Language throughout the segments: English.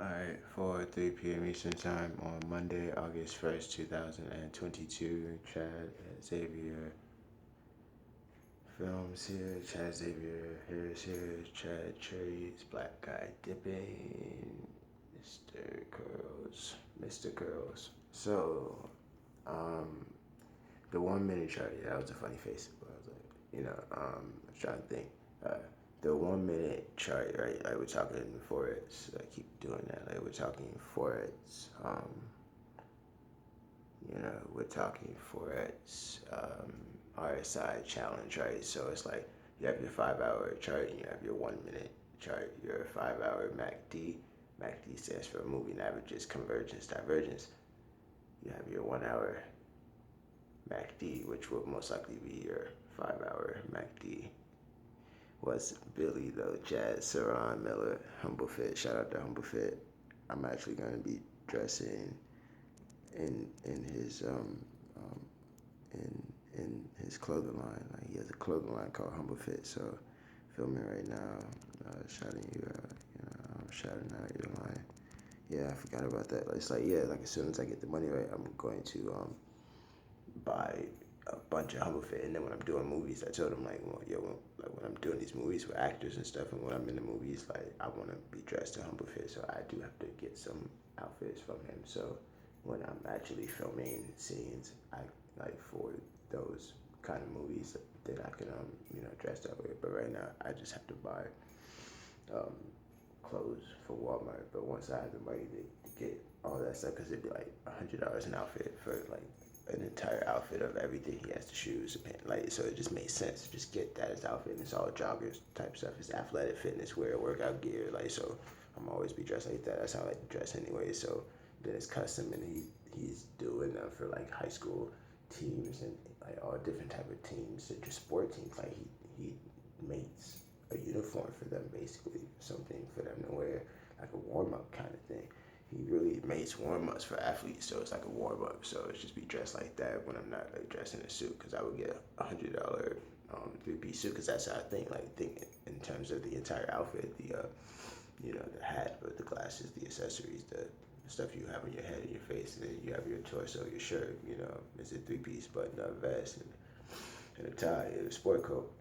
Alright, for 3 p.m. Eastern Time on Monday, August 1st, 2022, Chad Xavier Films here, Chad Xavier Harris here, Chad Cherries, Black Guy Dipping, Mr. Curls, Mr. Curls. So, um, the 1 minute chart, yeah, that was a funny face. But I was like, I was trying to think. Uh, the 1 minute chart, right? Like we're talking forex. I keep doing that. Like we're talking forex. We're talking forex. RSI challenge, right? So it's like you have your 5 hour chart and you have your 1 minute chart. Your 5 hour MACD. MACD stands for moving averages, convergence, divergence. You have your 1 hour MACD, which will most likely be your 5 hour MACD. Was Billy though, Jazz, Saran, Miller, Humble Fit. Shout out to Humble Fit. I'm actually gonna be dressing in his in his clothing line. Like he has a clothing line called Humble Fit. So filming right now, shouting you out. I'm shouting out your line. Yeah, I forgot about that. It's like yeah, like as soon as I get the money right, I'm going to buy a bunch of Humble Fit. And then when I'm doing movies, I told him like, well, yo, like when I'm doing these movies with actors and stuff, and when I'm in the movies, like I want to be dressed in Humble Fit, so I do have to get some outfits from him. So when I'm actually filming scenes, I like for those kind of movies that I can dress that way. But right now, I just have to buy um, clothes for Walmart. But once I have the money to get all that stuff, because it'd be like $100 an outfit for like an entire outfit of everything he has to shoes, like so it just makes sense to just get that as outfit. And it's all joggers type stuff. It's athletic fitness wear, workout gear. Like so, I'm always be dressed like that. That's how I like to dress anyway. So then it's custom, and he's doing them for like high school teams and like all different type of teams, and just sport teams. Like he makes a uniform for them, basically something for them to wear, like a warm up kind of thing. He really makes warm ups for athletes, so it's like a warm up. So it's just be dressed like that when I'm not like dressed in a suit, because I would get $100 three-piece suit, because that's how I think in terms of the entire outfit, the hat, but the glasses, the accessories, the stuff you have on your head and your face, and then you have your torso, your shirt, it's a three-piece button up vest and a tie and a sport coat,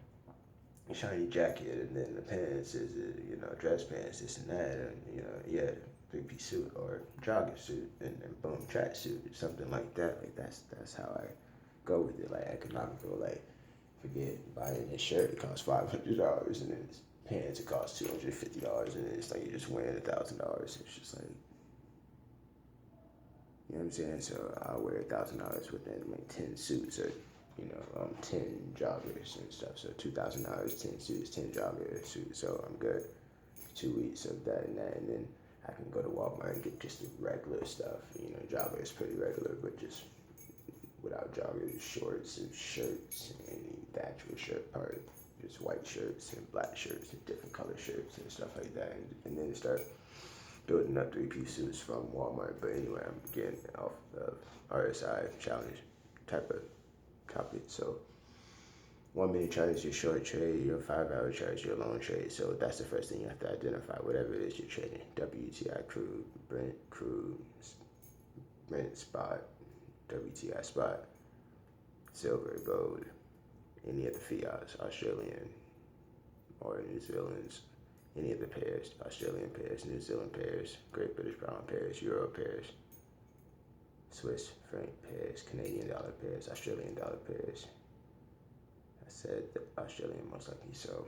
shiny jacket, and then the pants is dress pants, this and that, and yeah, three-piece suit or jogger suit, and then boom, track suit, something like that. Like that's how I go with it, like economical. Like forget buying this shirt, it costs $500, and then this pants it costs $250, and then it's like you're just wearing $1,000. It's just like you know what I'm saying. So I'll wear $1,000 within like 10 suits or 10 joggers and stuff. So $2,000, 10 suits, 10 joggers suits. So I'm good for 2 weeks of that and that, and then I can go to Walmart and get just the regular stuff. Jogger is pretty regular, but just without joggers, shorts and shirts, and the actual shirt part, just white shirts and black shirts and different color shirts and stuff like that, and then start building up three-piece suits from Walmart. But anyway, I'm getting off the RSI challenge type of topic. So 1 minute chart is your short trade, your 5 hour chart is your long trade. So that's the first thing you have to identify, whatever it is you're trading. WTI crude, Brent spot, WTI spot, silver, gold, any of the fiats, Australian or New Zealand's, any of the pairs, Australian pairs, New Zealand pairs, Great British Pound pairs, Euro pairs, Swiss franc pairs, Canadian dollar pairs, Australian dollar pairs. I said the Australian most likely, so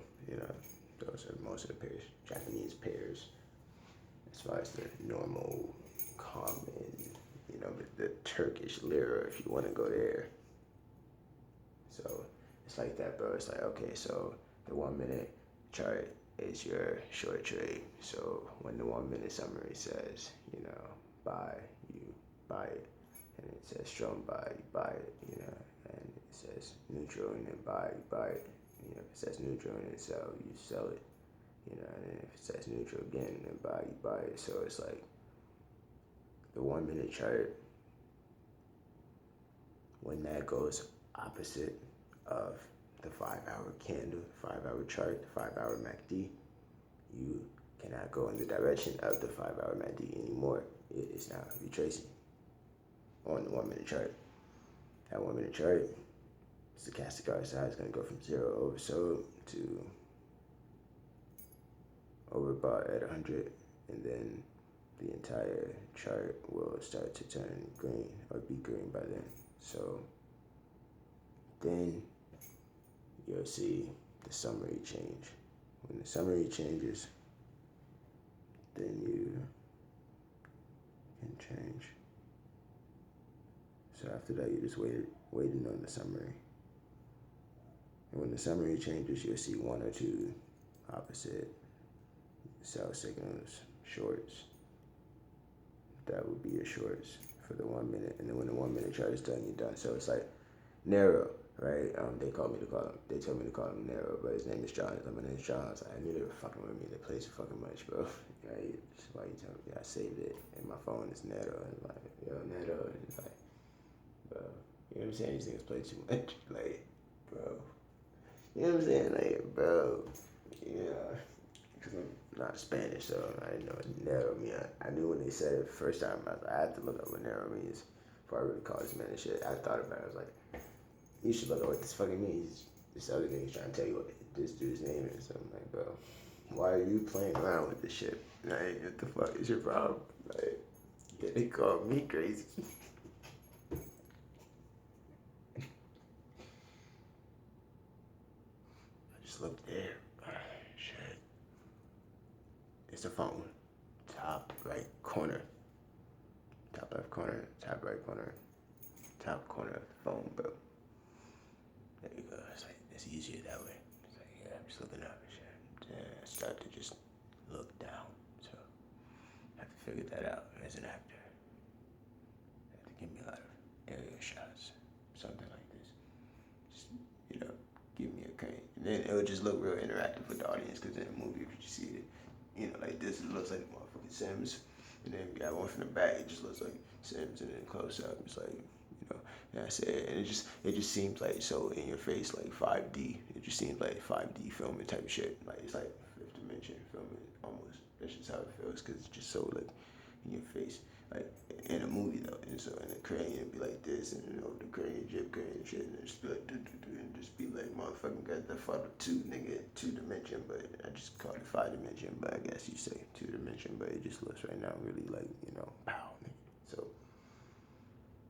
those are most of the pairs. Japanese pairs, as far as the normal, common, the Turkish lira, if you want to go there. So it's like that, bro. It's like okay, so the 1 minute chart is your short trade. So when the 1 minute summary says, buy, you buy it, and it says strong buy, you buy it, and it says neutral and then buy, you buy it. If it says neutral and then sell, you sell it. And then if it says neutral again and then buy, you buy it. So it's like the 1 minute chart, when that goes opposite of the 5 hour candle, 5 hour chart, the 5 hour MACD, you can not go in the direction of the 5 hour MACD anymore. It's now retracing on the 1 minute chart. That 1 minute chart, stochastic RSI is going to go from 0 oversold to overbought at 100, and then the entire chart will start to turn green or be green by then. So then you'll see the summary change. When the summary changes, then you can change. So after that, you just waiting on the summary. And when the summary changes, you'll see one or two opposite sell signals, shorts. That would be your shorts for the 1 minute. And then when the 1 minute chart is done, you're done. So it's like narrow, right? They told me to call him narrow, but his name is John. My name is John. I knew they were fucking with me. They play so fucking much, bro. Right? That's why you tell me. I saved it, and my phone is narrow. And like, yo, narrow. And it's like, bro, you know what I'm saying? These niggas play too much. Like, bro. You know what I'm saying? Like, bro. Yeah. Because I'm not Spanish, so I didn't know what narrow means. I knew when they said it the first time, I had to look up what narrow means before I really called this man and shit. I thought about it. I was like, you should look at what this fucking means. This other nigga's trying to tell you what this dude's name is. So I'm like, bro, why are you playing around with this shit? Like, what the fuck is your problem? Like, yeah, they call me crazy. I just looked there. Shit. It's a phone. Top right corner. Top left corner. Top right corner. Top corner of the phone, bro. There you go. It's like, it's easier that way. It's like, yeah, I'm just looking up and shit. Then I start to just look down. So I have to figure that out as an actor. I have to give me a lot of area shots. Something like this. Just, give me a crane. And then it would just look real interactive with the audience, because in the movie, if you just see it, like this, it looks like motherfucking Sims. And then you got one from the back, it just looks like Sims, and then close up, it's like, that's it. And it just seems like so in your face, like 5D. It just seems like 5D filming type of shit. Like it's like fifth dimension filming almost. That's just how it feels, because it's just so like in your face. Like in a movie though, and so in a crane it'd be like this, and the crane, jib crane and shit, and it just be like and just be like motherfucking got that photo 2 dimension, but I just call it 5 dimension, but I guess you say 2 dimension, but it just looks right now really like pow, nigga. So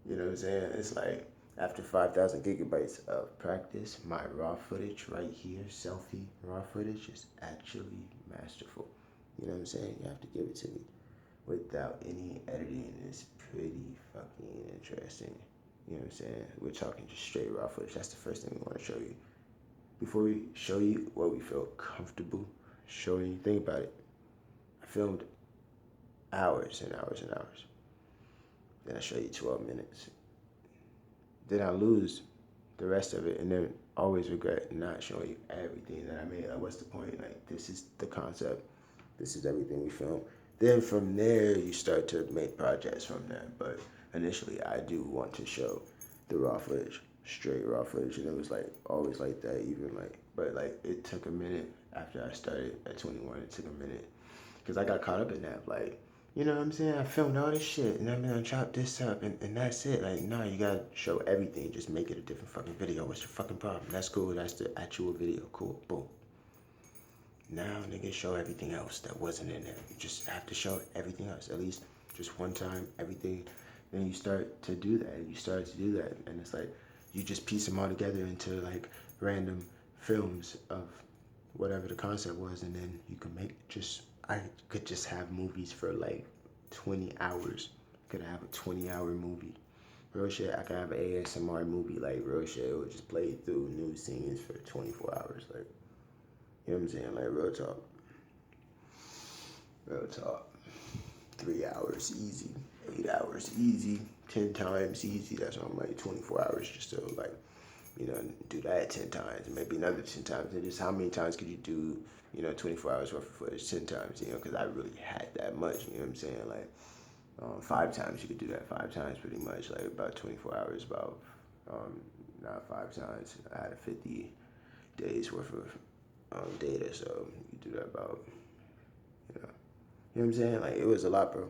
you know what I'm saying? It's like after 5,000 gigabytes of practice, my raw footage right here, selfie raw footage, is actually masterful. You know what I'm saying? You have to give it to me. Without any editing, it's pretty fucking interesting. You know what I'm saying? We're talking just straight raw footage. That's the first thing we want to show you. Before we show you what we feel comfortable showing you, think about it. I filmed hours and hours and hours. Then I show you 12 minutes. Then I lose the rest of it, and then always regret not showing you everything that I made. Like, what's the point? Like, this is the concept. This is everything we film. Then from there, you start to make projects from there. But initially, I do want to show the raw footage, straight raw footage, and it was like always like that. But it took a minute after I started at 21. It took a minute because I got caught up in that. Like, you know what I'm saying? I filmed all this shit, and I'm gonna chop this up, and that's it. Like, nah, you gotta show everything. Just make it a different fucking video. What's your fucking problem? That's cool. That's the actual video. Cool. Boom. Now, nigga, show everything else that wasn't in there. You just have to show everything else, at least just one time, everything. Then you start to do that. And it's like you just piece them all together into like random films of whatever the concept was, and then you can make I could just have movies for like 20 hours. I could have a 20-hour movie. Real shit, I could have an ASMR movie, like real shit. It would just play through new scenes for 24 hours, like. You know what I'm saying? Like, real talk. Real talk. 3 hours, easy. 8 hours, easy. 10 times, easy. That's why I'm like 24 hours just to, like, do that 10 times. Maybe another 10 times. And just how many times could you do, 24 hours worth of footage 10 times, because I really had that much, you know what I'm saying? Like, 5 times you could do that 5 times pretty much. Like, about 24 hours, not 5 times. I had a 50 days worth of data, so you do that about You know, you know what I'm saying? Like it was a lot, bro.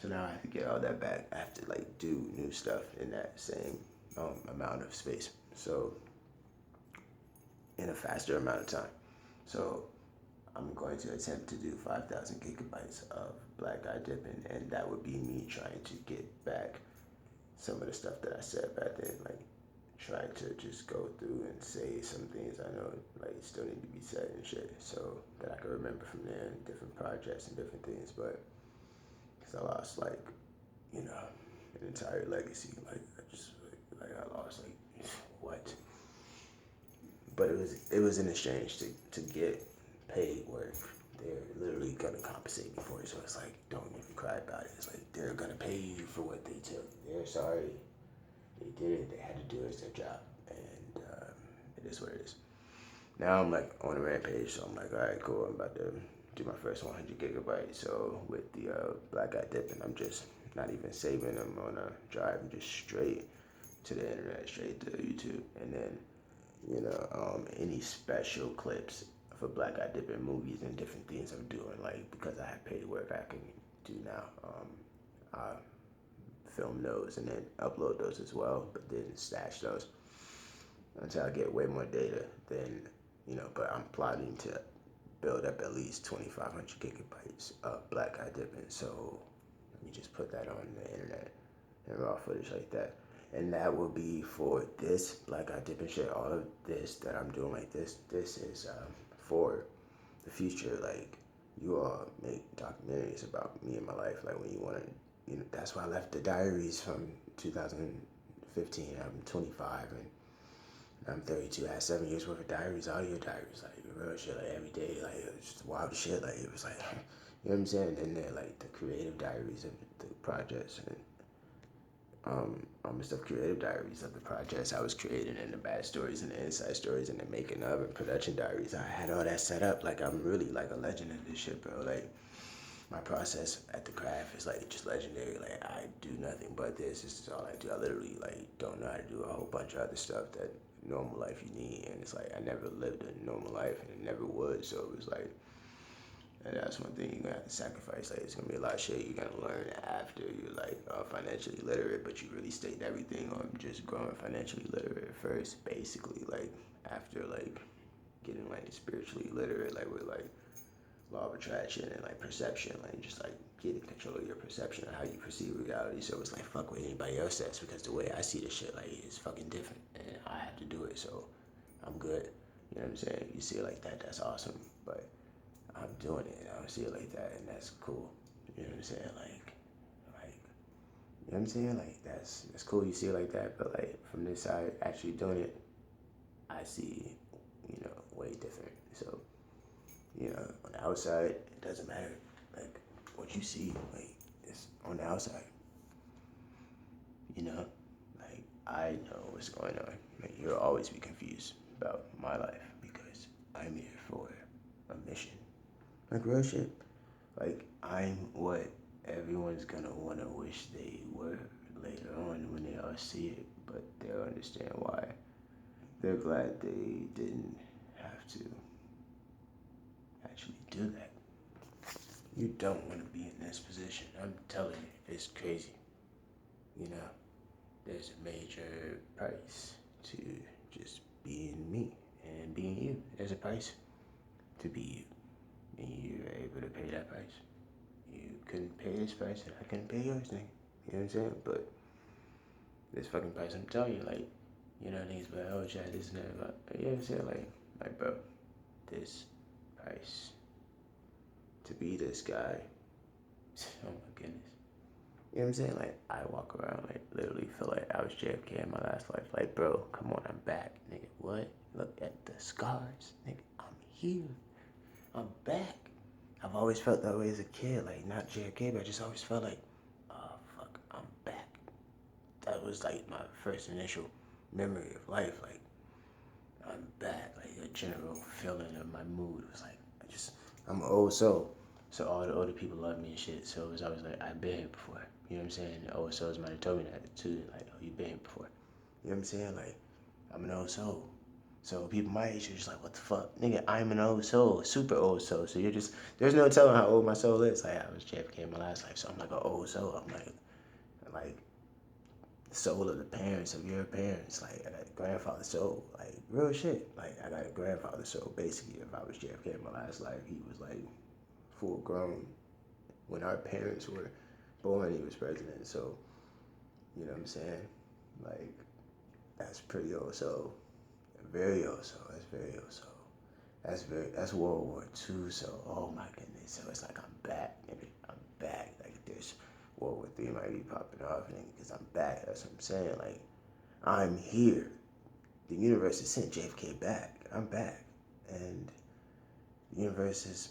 So now I have to get all that back. I have to like do new stuff in that same amount of space. So in a faster amount of time. So I'm going to attempt to do 5,000 gigabytes of black eye dipping, and that would be me trying to get back some of the stuff that I said back then, like try to just go through and say some things I know like still need to be said and shit, so that I can remember from there and different projects and different things. But because I lost like you know an entire legacy, like I just like I lost like what? But it was in exchange to get paid work. They're literally gonna compensate me for it. So it's like, don't even cry about it. It's like they're gonna pay you for what they took. They're sorry. They did it. They had to do it. It's their job, and it is what it is. Now I'm like on a rampage. So I'm like, all right, cool. I'm about to do my first 100 gigabytes. So with the black eye dipping, I'm just not even saving them on a drive. I'm just straight to the internet, straight to YouTube, and then any special clips for Black Eye Dipping movies and different things I'm doing, like because I have paid work I can do now. I film those and then upload those as well, but then stash those until I get way more data. Then, but I'm plotting to build up at least 2,500 gigabytes of Black Eye Dipping. So let me just put that on the internet and raw footage like that. And that will be for this Black Eye Dipping shit. All of this that I'm doing like this is for the future. Like you all make documentaries about me and my life. Like when you want to, that's why I left the diaries from 2015. I'm 25 and I'm 32. I had 7 years worth of diaries, audio diaries, like real shit, like every day, like it was just wild shit. Like it was like, you know what I'm saying? And then like the creative diaries of the projects and the stuff, creative diaries of the projects I was creating, and the bad stories and the inside stories and the making of and production diaries. I had all that set up. Like I'm really like a legend in this shit, bro. Like my process at the craft is like just legendary. Like I do nothing but this. This is all I do. I literally like don't know how to do a whole bunch of other stuff that normal life you need. And it's like I never lived a normal life and it never would. So it was like, and that's one thing you're gonna have to sacrifice. Like it's gonna be a lot of shit you're gonna learn after you're like financially literate, but you really state everything on just growing financially literate first, basically. Like after like getting like spiritually literate, like with like law of attraction and like perception, like just like getting control of your perception of how you perceive reality. So it's like fuck what anybody else says, because the way I see this shit like is fucking different, and I have to do it. So I'm good. You know what I'm saying? You see it like that, that's awesome. But I'm doing it. I don't see it like that, and that's cool. You know what I'm saying? You know what I'm saying? Like that's cool. You see it like that, but like from this side, actually doing it, I see, way different. So, on the outside, it doesn't matter. Like what you see, like it's on the outside. You know, like I know what's going on. Like you'll always be confused about my life because I'm here for a mission. Like real shit. Like I'm what everyone's gonna wanna wish they were later on when they all see it, but they'll understand why. They're glad they didn't have to actually do that. You don't want to be in this position. I'm telling you, it's crazy. You know, there's a major price to just being me and being you. There's a price to be you, and you're able to pay that price. You couldn't pay this price, and I couldn't pay yours, nigga. You know what I'm saying? But this fucking price, I'm telling you, like, niggas be like, oh, Chad, this and that. Like, you know what I'm saying? Like, bro, this price to be this guy, oh my goodness. You know what I'm saying? Like, I walk around, like, literally feel like I was JFK in my last life. Like, bro, come on, I'm back, nigga. What? Look at the scars, nigga. I'm here. I'm back. I've always felt that way as a kid. Like, not JFK, but I just always felt like, oh, fuck, I'm back. That was, like, my first initial memory of life. Like, I'm back. Like, a general feeling of my mood was like, I'm an old soul. So all the older people love me and shit. So it was always like, I've been here before. You know what I'm saying? The old souls might have told me that too. Like, oh, you've been here before. You know what I'm saying? Like, I'm an old soul. So people my age are just like, what the fuck, nigga? I'm an old soul, super old soul. So you're just there's no telling how old my soul is. Like I was JFK in my last life, so I'm like an old soul. I'm like the soul of the parents of your parents. Like I got grandfather soul. Like real shit. Like I got grandfather soul. Basically, if I was JFK in my last life, he was like full grown when our parents were born. He was president. So you know what I'm saying? Like that's pretty old soul. Very old soul. That's very old soul. That's World War II. So oh my goodness. So it's like I'm back, nigga. I'm back. Like this World War III might be popping off, nigga, because I'm back. That's what I'm saying. Like I'm here. The universe has sent JFK back. I'm back, and the universe has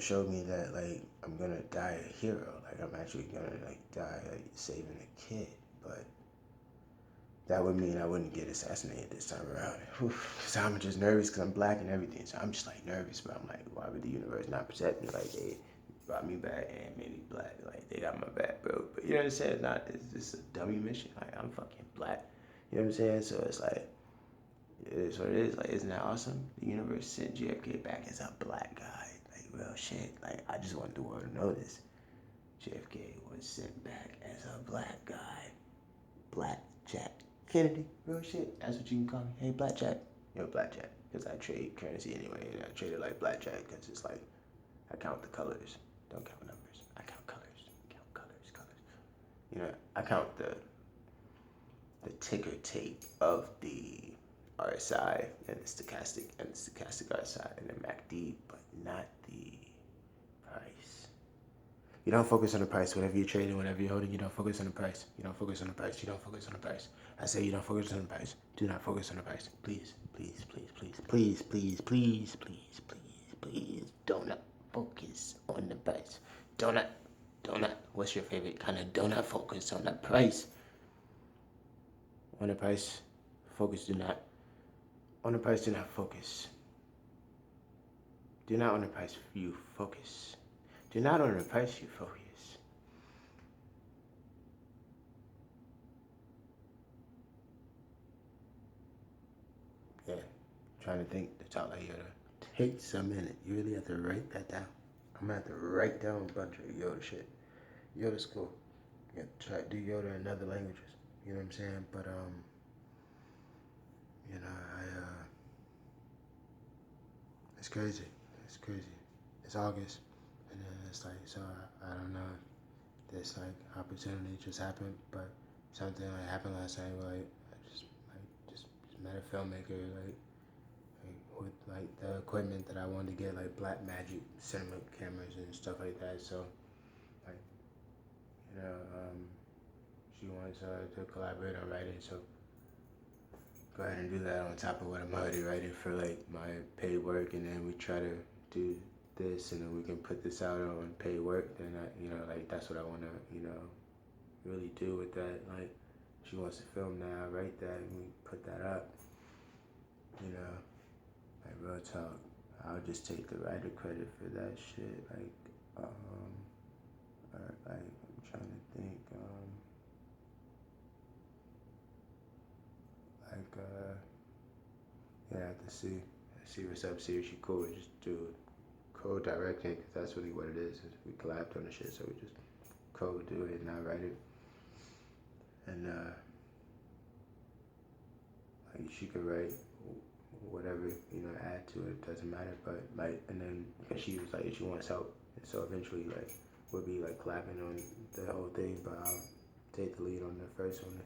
showed me that like I'm gonna die a hero. Like I'm actually gonna like die like saving a kid, but that would mean I wouldn't get assassinated this time around. Because I'm just nervous because I'm black and everything. So I'm just like nervous, but I'm like, why would the universe not protect me? Like they brought me back and made me black. Like they got my back, bro. But you know what I'm saying? It's just a dummy mission. Like I'm fucking black. You know what I'm saying? So it's like, it is what it is. Like, isn't that awesome? The universe sent JFK back as a black guy. Like real shit. Like I just want the world to know this. JFK was sent back as a black guy. Black Jack Kennedy, real shit. That's what you can call me. Hey, Blackjack. Yo, Blackjack. Because I trade currency anyway, and I trade it like Blackjack because it's like I count the colors. Don't count numbers. I count colors. Count colors, colors. I count the ticker tape of the RSI and the stochastic RSI and the MACD, but not the price. You don't focus on the price. Whatever you're trading, whatever you're holding, you don't focus on the price. You don't focus on the price. You don't focus on the price. I say you don't focus on the price. Do not focus on the price. Please, please, please, please, please, please, please, please, please, please. Do not focus on the price. Do not. What's your favorite kind of donut? Focus on the price. On the price, focus. Do not. On the price, do not focus. Do not on the price, you focus. Do not on the price, you focus. Yeah, trying to think the top of Yoda. Takes a minute. You really have to write that down. I'm gonna have to write down a bunch of Yoda shit. Yoda's cool. Yeah, try to do Yoda in other languages. You know what I'm saying? But it's crazy. It's crazy. It's August, and then it's like so. I don't know if this like opportunity just happened, but something like happened last night. Where, like I just met a filmmaker with like the equipment that I wanted to get, like Blackmagic cinema cameras and stuff like that. So like you know um, she wants to collaborate on writing. So go ahead and do that on top of what I'm already writing for like my paid work, and then we try to do this, and then we can put this out on paid work. Then like that's what I want to really do with that. Like she wants to film that, I write that, and we put that up. You know, like real talk. I'll just take the writer credit for that shit. Like I'm trying to think. Like yeah, I have to see what's up. See if she cool. Just do co-directing because that's really what it is. We collabed on the shit, so we just co-do it and I write it. And like she could write whatever add to it. Doesn't matter. But like, and then because she was like she wants help, and so eventually like we'll be like collabing on the whole thing. But I'll take the lead on the first one.